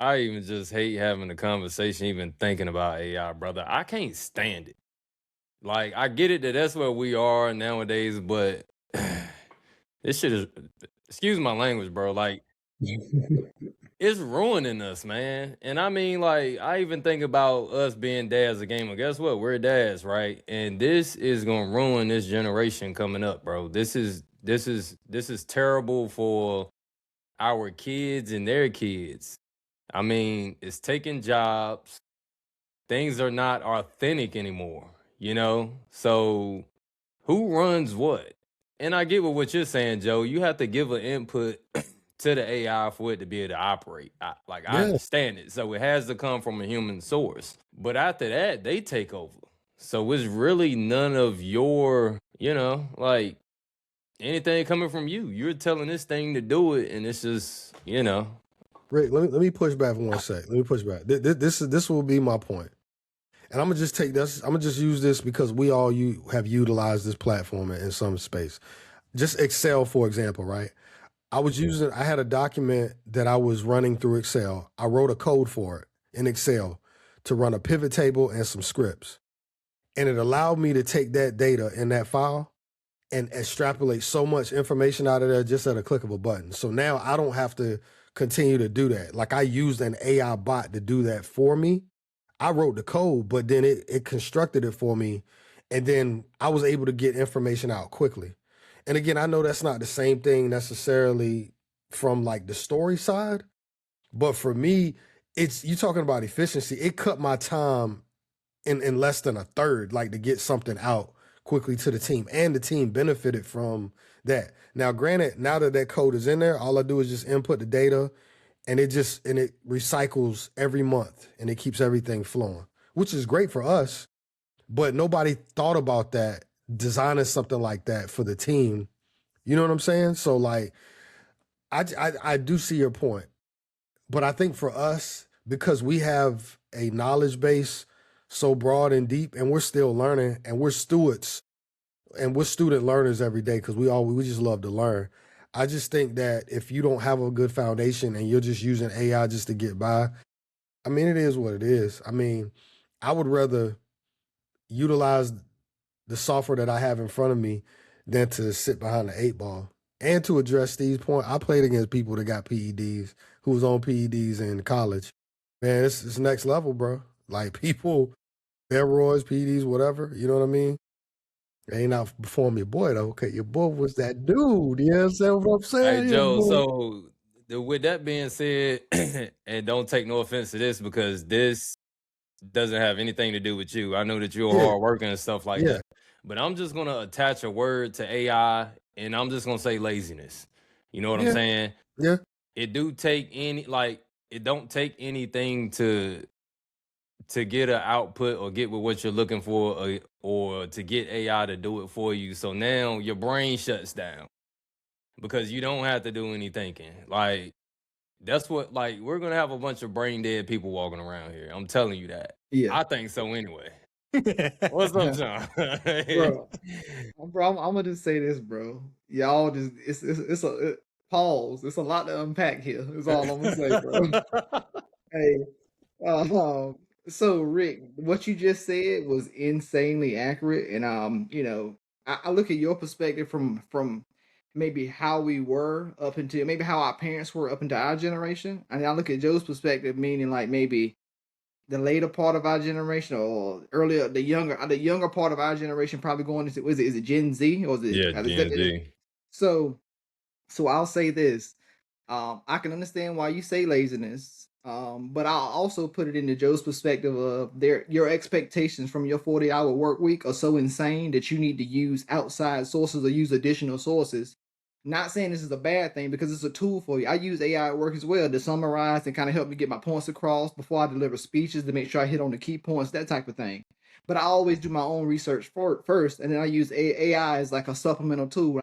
I even just hate having a conversation, even thinking about AI, brother. I can't stand it. Like, I get it that that's where we are nowadays, but this shit is, excuse my language, bro. Like, it's ruining us, man. And I mean, like, I even think about us being dads a gamer. Guess what? We're dads, right? And this is gonna ruin this generation coming up, bro. This is terrible for our kids and their kids. I mean, it's taking jobs. Things are not authentic anymore, you know? So who runs what? And I get what you're saying, Joe. You have to give an input to the AI for it to be able to operate. I Yeah. understand it. So it has to come from a human source. But after that, they take over. So it's really none of your, like anything coming from you. You're telling this thing to do it, and it's just, Rick, let me push back for 1 sec. Let me push back. This will be my point. And I'm gonna just take this. I'm gonna just use this because we all have utilized this platform in some space. Just Excel, for example, right? I had a document that I was running through Excel. I wrote a code for it in Excel to run a pivot table and some scripts. And it allowed me to take that data in that file and extrapolate so much information out of there just at a click of a button. So now I don't have to continue to do that. Like, I used an AI bot to do that for me. I wrote the code, but then it constructed it for me. And then I was able to get information out quickly. And again, I know that's not the same thing necessarily from like the story side, but for me, it's you talking about efficiency. It cut my time in less than a third, like to get something out quickly to the team, and the team benefited from that. Now, granted, now that that code is in there, all I do is just input the data, and it recycles every month, and it keeps everything flowing, which is great for us. But nobody thought about that, designing something like that for the team. You know what I'm saying? So like, I do see your point, but I think for us, because we have a knowledge base so broad and deep, and we're still learning, and we're stewards, and we're student learners every day because we just love to learn. I just think that if you don't have a good foundation and you're just using AI just to get by, I mean, it is what it is. I mean, I would rather utilize the software that I have in front of me than to sit behind the 8 ball. And to address Steve's point, I played against people that got PEDs, who was on PEDs in college. Man, it's next level, bro. Like, people, steroids, PEDs, whatever. You know what I mean? They ain't out perform your boy though. Okay, your boy was that dude. You know what I'm Hey saying? Your Joe, boy. so with that being said, and don't take no offense to this because this doesn't have anything to do with you. I know that you're Yeah, hard working and stuff like yeah, that. But I'm just gonna attach a word to AI and I'm just gonna say laziness. You know what I'm yeah, saying? yeah. It do take it don't take anything to get an output or get with what you're looking for, or to get AI to do it for you. So now your brain shuts down because you don't have to do any thinking. Like, that's what, like, we're gonna have a bunch of brain dead people walking around here. I'm telling you that. Yeah. I think so anyway. What's up, John? Bro, bro, I'm gonna just say this, bro. Y'all just pause. It's a lot to unpack here. Is all I'm gonna say, bro. Hey, uh, so Rick, what you just said was insanely accurate, and I look at your perspective from maybe how we were up until maybe how our parents were up into our generation, and I look at Joe's perspective, meaning like maybe the later part of our generation or earlier the younger part of our generation probably going into is it Gen Z or is it Yeah, is that Gen it? Z. So I'll say this. I can understand why you say laziness. But I'll also put it into Joe's perspective of your expectations from your 40-hour work week are so insane that you need to use outside sources or use additional sources. Not saying this is a bad thing because it's a tool for you. I use AI at work as well to summarize and kind of help me get my points across before I deliver speeches to make sure I hit on the key points, that type of thing. But I always do my own research first, and then I use AI as like a supplemental tool